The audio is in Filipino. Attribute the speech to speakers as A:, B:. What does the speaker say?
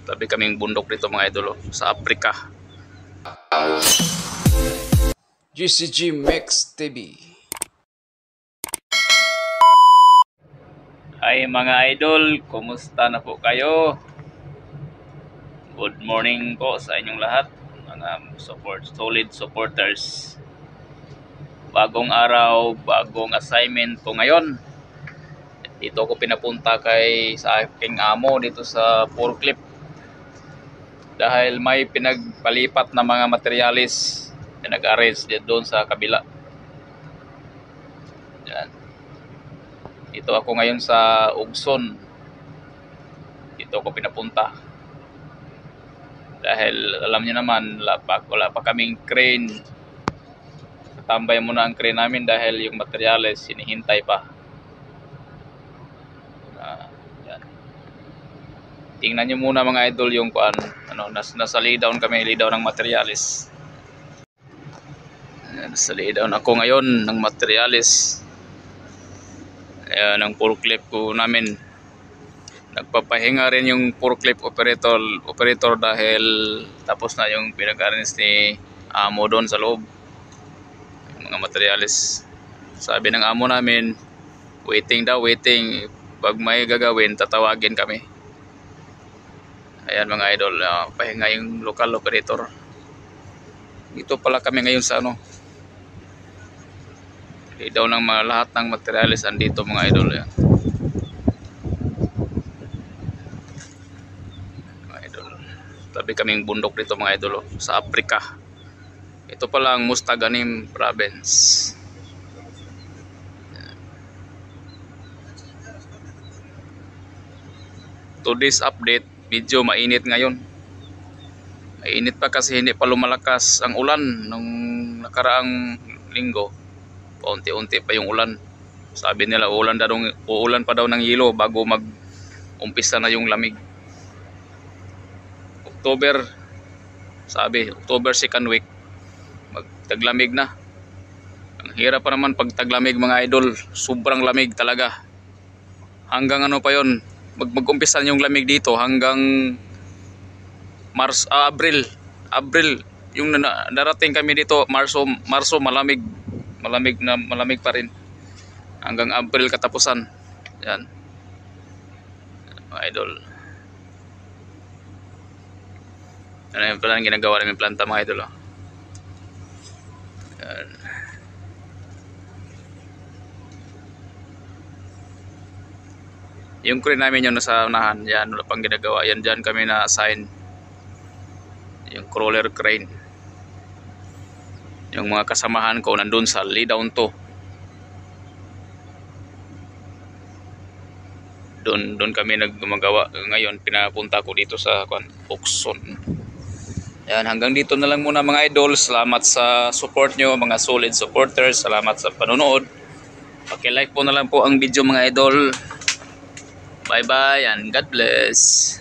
A: Tabi kaming bundok dito mga idol sa Africa.
B: GCG Mix TV.
A: Hi mga idol, kumusta na po kayo? Good morning po sa inyong lahat, mga solid supporters. Bagong araw, bagong assignment po ngayon. Dito ako pinapunta sa aking amo dito sa forklift. Dahil may pinagpalipat na mga materialis, pinag-arrange doon sa kabila. Yan. Dito ako ngayon sa Ugson. Dito ako pinapunta. Dahil alam niyo naman, wala pa kaming crane. Tambay muna ang crane namin dahil yung materyales hinihintay pa. Yan. Tingnan nyo muna mga idol yung nasa lay down kami, lay down ng materyales. Nasa lay down ako ngayon ng materyales. Ayan ang forklift ko namin. Nagpapahinga rin yung forklift operator dahil tapos na yung pinag-arrange ni amo doon sa loob. Mga materyales. Sabi ng amo namin, waiting. Pag may gagawin, tatawagin kami. Ayan mga idol, pahinga yung local operator. Dito pala kami ngayon sa daw ng lahat ng materyales andito mga idol. Yan. Mga idol. Tabi kaming bundok dito mga idol sa Africa. Ito pala ang Mostaganem province. Today's update, medyo mainit ngayon. Mainit pa kasi hindi pa lumalakas ang ulan nung nakaraang linggo. Paunti-unti pa yung ulan. Sabi nila uulan pa daw ng yelo bago mag-umpisa na yung lamig. October 2nd week. Taglamig na. Ang hirap pa naman pag taglamig mga idol. Sobrang lamig talaga. Hanggang pa yon. Mag-umpisa yung lamig dito hanggang Abril. Yung darating kami dito Marso malamig. Malamig pa rin. Hanggang Abril katapusan. Yan. Mga idol. Ano yung pala ginagawa namin planta mga idol. Yan. Yung crane namin yung nasa unahan, yan wala pang ginagawa. Yan dyan kami na-assign. Yung crawler crane. Yung mga kasamahan ko nandun sa lay down to. Doon kami nagmagawa. Ngayon pinapunta ko dito sa Ugson. Yan, hanggang dito na lang muna mga idol. Salamat sa support nyo, mga solid supporters. Salamat sa panonood. Paki-like po na lang po ang video mga idol. Bye bye and God bless.